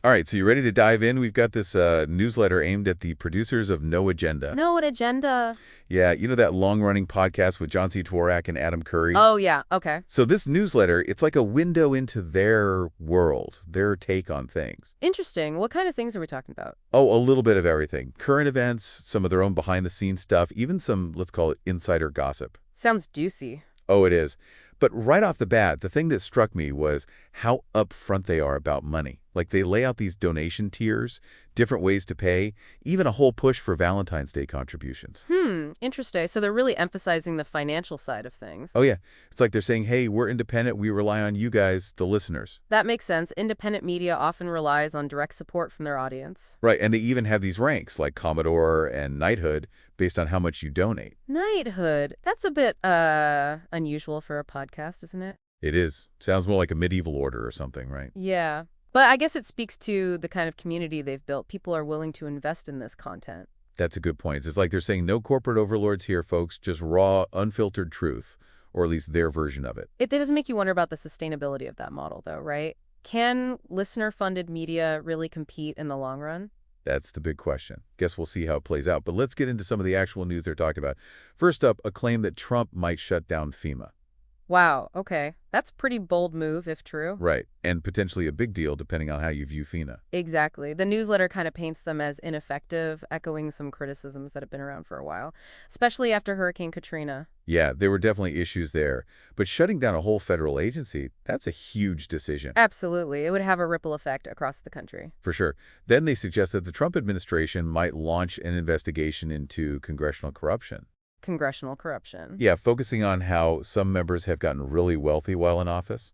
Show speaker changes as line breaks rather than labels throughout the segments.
All right, so you ready to dive in? We've got this newsletter aimed at the producers of No Agenda.
No, an agenda.
Yeah, you know that long-running podcast with John C. Dvorak and Adam Curry?
Oh, yeah. Okay.
So this newsletter, it's like a window into their world, their take on things.
Interesting. What kind of things are we talking about?
Oh, a little bit of everything. Current events, some of their own behind-the-scenes stuff, even some, let's call it insider gossip.
Sounds juicy.
Oh, it is. But right off the bat, the thing that struck me was how upfront they are about money. Like they lay out these donation tiers, different ways to pay, even a whole push for Valentine's Day contributions.
Interesting. So they're really emphasizing the financial side of things.
Oh, yeah. It's like they're saying, hey, we're independent. We rely on you guys, the listeners.
That makes sense. Independent media often relies on direct support from their audience.
Right. And they even have these ranks like Commodore and Knighthood based on how much you donate.
Knighthood. That's a bit, unusual for a podcast, isn't it?
It is. Sounds more like a medieval order or something, right?
Yeah. But I guess it speaks to the kind of community they've built. People are willing to invest in this content.
That's a good point. It's like they're saying no corporate overlords here, folks, just raw, unfiltered truth, or at least their version of it.
It does make you wonder about the sustainability of that model, though, right? Can listener-funded media really compete in the long run?
That's the big question. Guess we'll see how it plays out. But let's get into some of the actual news they're talking about. First up, a claim that Trump might shut down FEMA.
Wow, okay. That's a pretty bold move, if true.
Right, and potentially a big deal depending on how you view FEMA.
Exactly. The newsletter kind of paints them as ineffective, echoing some criticisms that have been around for a while, especially after Hurricane Katrina.
Yeah, there were definitely issues there. But shutting down a whole federal agency, that's a huge decision.
Absolutely. It would have a ripple effect across the country.
For sure. Then they suggest that the Trump administration might launch an investigation into congressional corruption.
Congressional corruption.
Yeah, focusing on how some members have gotten really wealthy while in office.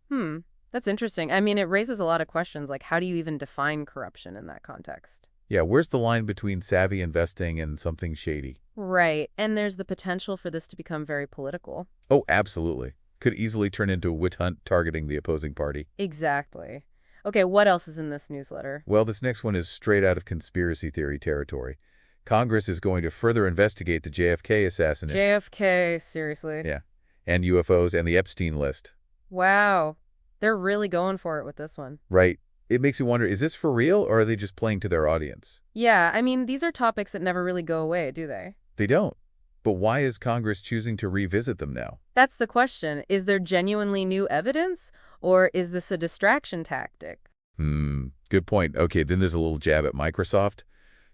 That's interesting. I mean, it raises a lot of questions, like how do you even define corruption in that context?
Yeah, where's the line between savvy investing and something shady?
Right. And there's the potential for this to become very political.
Oh, absolutely. Could easily turn into a witch hunt targeting the opposing party.
Exactly. Okay, what else is in this newsletter?
Well, this next one is straight out of conspiracy theory territory. Congress is going to further investigate the JFK assassination.
JFK, seriously.
Yeah, and UFOs and the Epstein list.
Wow. They're really going for it with this one.
Right. It makes you wonder, is this for real or are they just playing to their audience?
Yeah, I mean, these are topics that never really go away, do they?
They don't. But why is Congress choosing to revisit them now?
That's the question. Is there genuinely new evidence, or is this a distraction tactic?
Good point. Okay, then there's a little jab at Microsoft.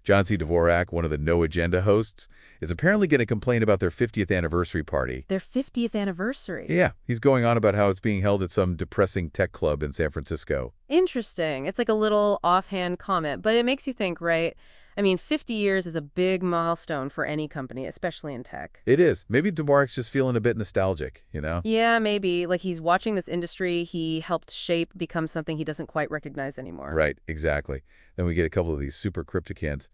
John C. Dvorak, one of the No Agenda hosts, is apparently going to complain about their 50th anniversary party.
Their 50th anniversary.
Yeah, he's going on about how it's being held at some depressing tech club in San Francisco.
Interesting. It's like a little offhand comment, but it makes you think, right? I mean, 50 years is a big milestone for any company, especially in tech.
It is. Maybe Dvorak's just feeling a bit nostalgic, you know?
Yeah, maybe. Like he's watching this industry he helped shape become something he doesn't quite recognize anymore.
Right, exactly. Then we get a couple of these super cryptic hints.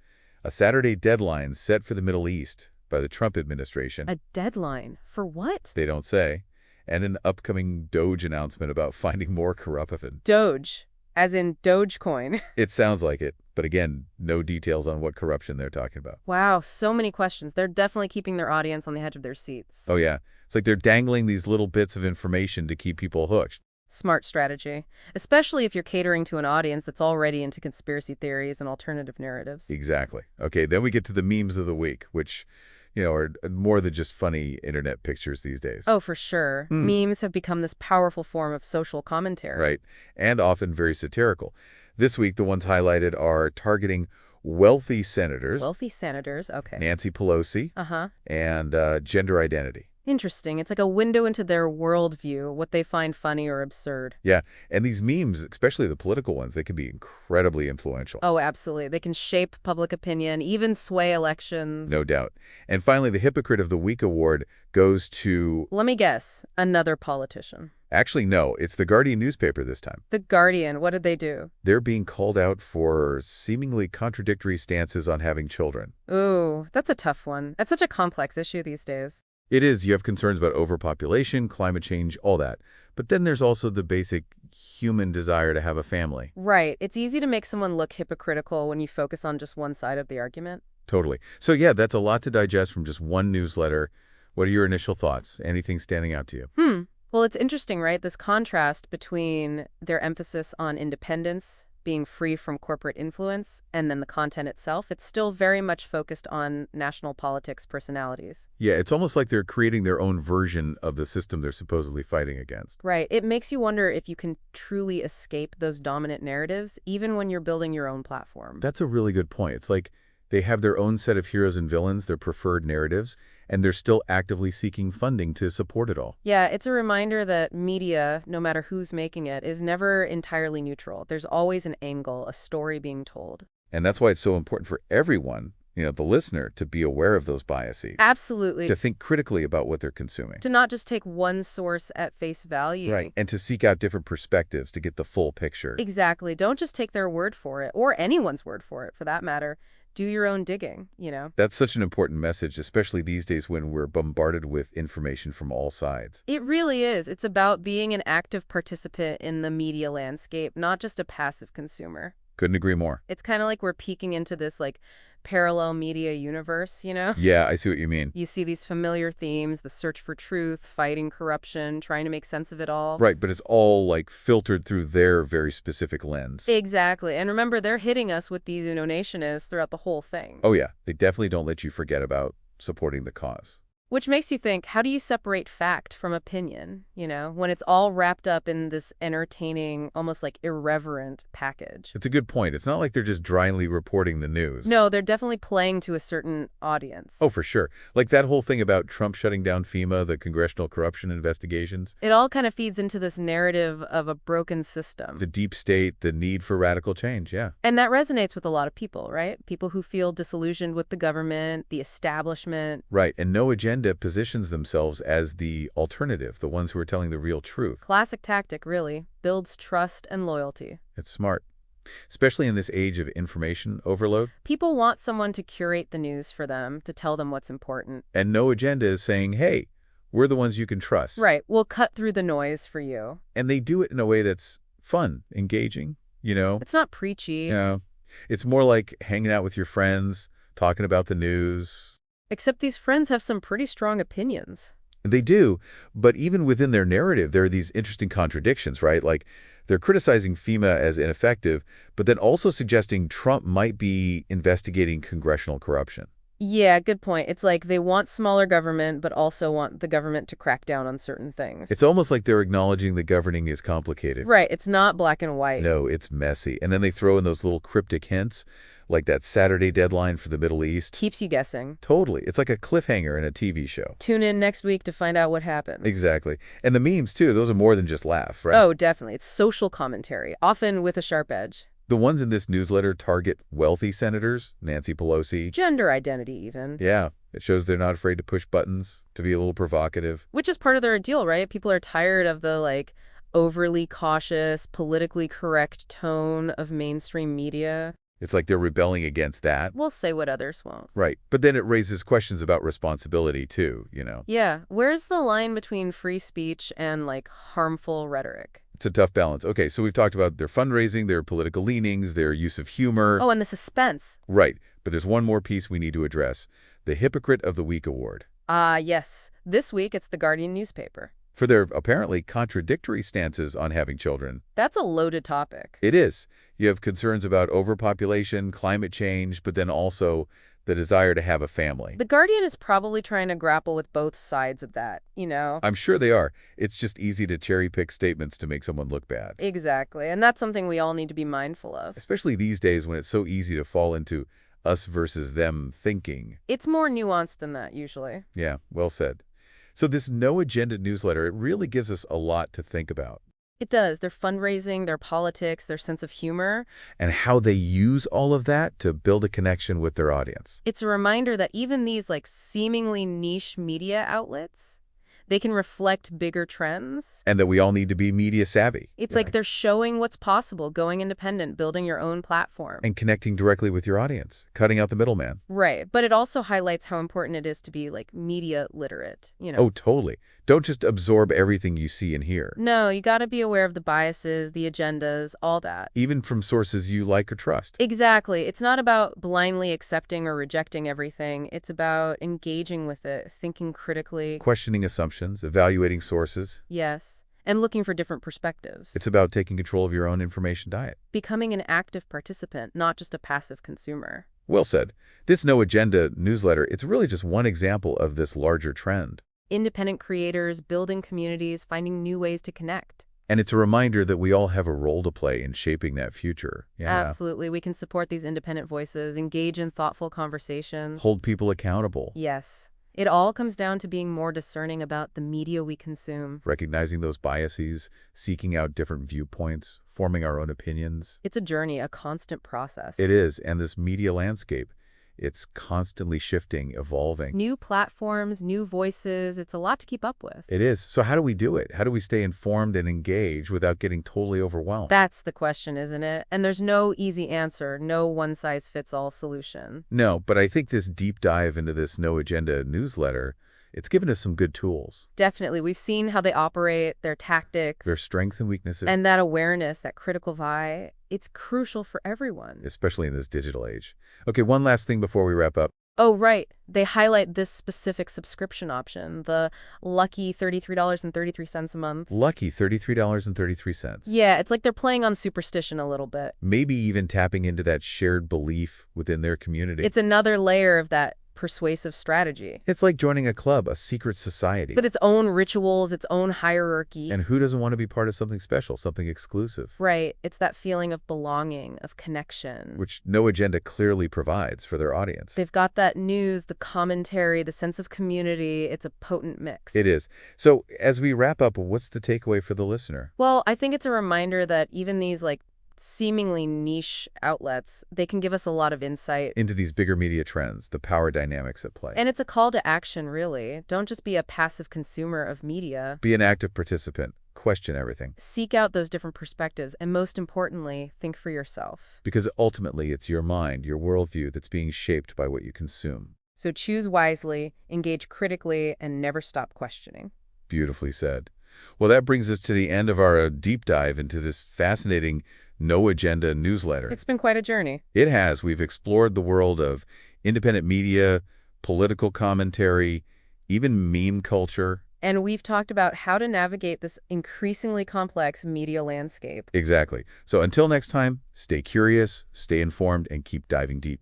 A Saturday deadline set for the Middle East by the Trump administration.
A deadline? For what?
They don't say. And an upcoming Doge announcement about finding more corruption.
Doge. As in Dogecoin.
It sounds like it. But again, no details on what corruption they're talking about.
Wow, so many questions. They're definitely keeping their audience on the edge of their seats.
Oh, yeah. It's like they're dangling these little bits of information to keep people hooked.
Smart strategy. Especially if you're catering to an audience that's already into conspiracy theories and alternative narratives.
Exactly. Okay, then we get to the memes of the week, which, are more than just funny internet pictures these days.
Oh, for sure. Memes have become this powerful form of social commentary.
Right, and often very satirical. This week, the ones highlighted are targeting wealthy senators.
Wealthy senators, okay.
Nancy Pelosi. And gender identity.
Interesting. It's like a window into their worldview, what they find funny or absurd.
Yeah, and these memes, especially the political ones, they can be incredibly influential.
Oh, absolutely. They can shape public opinion, even sway elections.
No doubt. And finally, the Hypocrite of the Week award goes to...
Let me guess. Another politician.
Actually, no. It's the Guardian newspaper this time.
The Guardian. What did they do?
They're being called out for seemingly contradictory stances on having children.
Ooh, that's a tough one. That's such a complex issue these days.
It is. You have concerns about overpopulation, climate change, all that. But then there's also the basic human desire to have a family.
Right. It's easy to make someone look hypocritical when you focus on just one side of the argument.
Totally. So yeah, that's a lot to digest from just one newsletter. What are your initial thoughts? Anything standing out to you?
Well, it's interesting, right? This contrast between their emphasis on independence being free from corporate influence, and then the content itself, it's still very much focused on national politics personalities.
Yeah, it's almost like they're creating their own version of the system they're supposedly fighting against.
Right. It makes you wonder if you can truly escape those dominant narratives, even when you're building your own platform.
That's a really good point. It's like they have their own set of heroes and villains, their preferred narratives, and they're still actively seeking funding to support it all.
Yeah, it's a reminder that media, no matter who's making it, is never entirely neutral. There's always an angle, a story being told.
And that's why it's so important for everyone, the listener, to be aware of those biases,
Absolutely.
to think critically about what they're consuming.
To not just take one source at face value.
Right. And to seek out different perspectives to get the full picture.
Exactly. Don't just take their word for it, or anyone's word for it, for that matter. Do your own digging.
That's such an important message, especially these days when we're bombarded with information from all sides.
It really is. It's about being an active participant in the media landscape, not just a passive consumer.
Couldn't agree more.
It's kind of like we're peeking into this parallel media universe.
Yeah, I see what you mean.
You see these familiar themes, the search for truth, fighting corruption, trying to make sense of it all.
Right, but it's all filtered through their very specific lens.
Exactly. And remember, they're hitting us with these nationists throughout the whole thing.
Oh yeah, they definitely don't let you forget about supporting the cause.
Which makes you think, how do you separate fact from opinion, when it's all wrapped up in this entertaining, almost irreverent package?
It's a good point. It's not like they're just dryly reporting the news.
No, they're definitely playing to a certain audience.
Oh, for sure. Like that whole thing about Trump shutting down FEMA, the congressional corruption investigations.
It all kind of feeds into this narrative of a broken system.
The deep state, the need for radical change, yeah.
And that resonates with a lot of people, right? People who feel disillusioned with the government, the establishment.
Right, and no agenda positions themselves as the alternative, the ones who are telling the real truth.
Classic tactic, really. Builds trust and loyalty.
It's smart. Especially in this age of information overload.
People want someone to curate the news for them, to tell them what's important.
And no agenda is saying, hey, we're the ones you can trust.
Right, we'll cut through the noise for you.
And they do it in a way that's fun, engaging,
It's not preachy.
It's more like hanging out with your friends, talking about the news.
Except these friends have some pretty strong opinions.
They do, but even within their narrative, there are these interesting contradictions, right? Like, they're criticizing FEMA as ineffective, but then also suggesting Trump might be investigating congressional corruption.
Yeah, good point. It's like they want smaller government, but also want the government to crack down on certain things.
It's almost like they're acknowledging the governing is complicated.
Right, it's not black and white.
No, it's messy. And then they throw in those little cryptic hints, like that Saturday deadline for the Middle East.
Keeps you guessing.
Totally. It's like a cliffhanger in a TV show.
Tune in next week to find out what happens.
Exactly. And the memes, too, those are more than just laugh, right?
Oh, definitely. It's social commentary, often with a sharp edge.
The ones in this newsletter target wealthy senators, Nancy Pelosi.
Gender identity, even.
Yeah, it shows they're not afraid to push buttons, to be a little provocative.
Which is part of their deal, right? People are tired of the, overly cautious, politically correct tone of mainstream media.
It's like they're rebelling against that.
We'll say what others won't.
Right. But then it raises questions about responsibility, too,
Yeah. Where's the line between free speech and, harmful rhetoric?
It's a tough balance. Okay, so we've talked about their fundraising, their political leanings, their use of humor.
Oh, and the suspense.
Right. But there's one more piece we need to address. The Hypocrite of the Week Award.
Yes. This week, it's the Guardian newspaper.
For their apparently contradictory stances on having children.
That's a loaded topic.
It is. You have concerns about overpopulation, climate change, but then also the desire to have a family.
The Guardian is probably trying to grapple with both sides of that,
I'm sure they are. It's just easy to cherry-pick statements to make someone look bad.
Exactly. And that's something we all need to be mindful of.
Especially these days when it's so easy to fall into us versus them thinking.
It's more nuanced than that, usually.
Yeah, well said. So this no-agenda newsletter, it really gives us a lot to think about.
It does. Their fundraising, their politics, their sense of humor.
And how they use all of that to build a connection with their audience.
It's a reminder that even these seemingly niche media outlets, they can reflect bigger trends.
And that we all need to be media savvy.
It's like they're showing what's possible, going independent, building your own platform.
And connecting directly with your audience, cutting out the middleman.
Right. But it also highlights how important it is to be media literate,
Oh, totally. Don't just absorb everything you see and hear.
No, you got to be aware of the biases, the agendas, all that.
Even from sources you like or trust.
Exactly. It's not about blindly accepting or rejecting everything. It's about engaging with it, thinking critically.
Questioning assumptions, evaluating sources.
Yes. and looking for different perspectives.
It's about taking control of your own information diet.
Becoming an active participant, not just a passive consumer.
Well said. This No Agenda newsletter, it's really just one example of this larger trend.
Independent creators, building communities, finding new ways to connect.
And it's a reminder that we all have a role to play in shaping that future. Yeah.
Absolutely. We can support these independent voices, engage in thoughtful conversations.
Hold people accountable.
Yes. It all comes down to being more discerning about the media we consume.
Recognizing those biases, seeking out different viewpoints, forming our own opinions.
It's a journey, a constant process.
It is, and this media landscape, it's constantly shifting, evolving.
New platforms, new voices, it's a lot to keep up with.
It is. So how do we do it? How do we stay informed and engaged without getting totally overwhelmed?
That's the question, isn't it? And there's no easy answer, no one-size-fits-all solution.
No, but I think this deep dive into this No Agenda newsletter, it's given us some good tools.
Definitely. We've seen how they operate, their tactics.
Their strengths and weaknesses.
And that awareness, that critical eye, it's crucial for everyone.
Especially in this digital age. Okay, one last thing before we wrap up.
Oh, right. They highlight this specific subscription option, the lucky $33.33 a month.
Lucky $33.33.
Yeah, it's like they're playing on superstition a little bit.
Maybe even tapping into that shared belief within their community.
It's another layer of that persuasive strategy.
It's like joining a club, a secret society.
But its own rituals, its own hierarchy.
And who doesn't want to be part of something special, something exclusive?
Right. It's that feeling of belonging, of connection.
Which No Agenda clearly provides for their audience.
They've got that news, the commentary, the sense of community. It's a potent mix.
It is. So as we wrap up, what's the takeaway for the listener?
Well, I think it's a reminder that even these seemingly niche outlets, they can give us a lot of insight
into these bigger media trends, the power dynamics at play.
And it's a call to action, really. Don't just be a passive consumer of media.
Be an active participant. Question everything.
Seek out those different perspectives, and most importantly, think for yourself.
Because ultimately, it's your mind, your worldview that's being shaped by what you consume.
So choose wisely, engage critically, and never stop questioning.
Beautifully said. Well, that brings us to the end of our deep dive into this fascinating No Agenda newsletter.
It's been quite a journey.
It has. We've explored the world of independent media, political commentary, even meme culture.
And we've talked about how to navigate this increasingly complex media landscape.
Exactly. So until next time, stay curious, stay informed, and keep diving deep.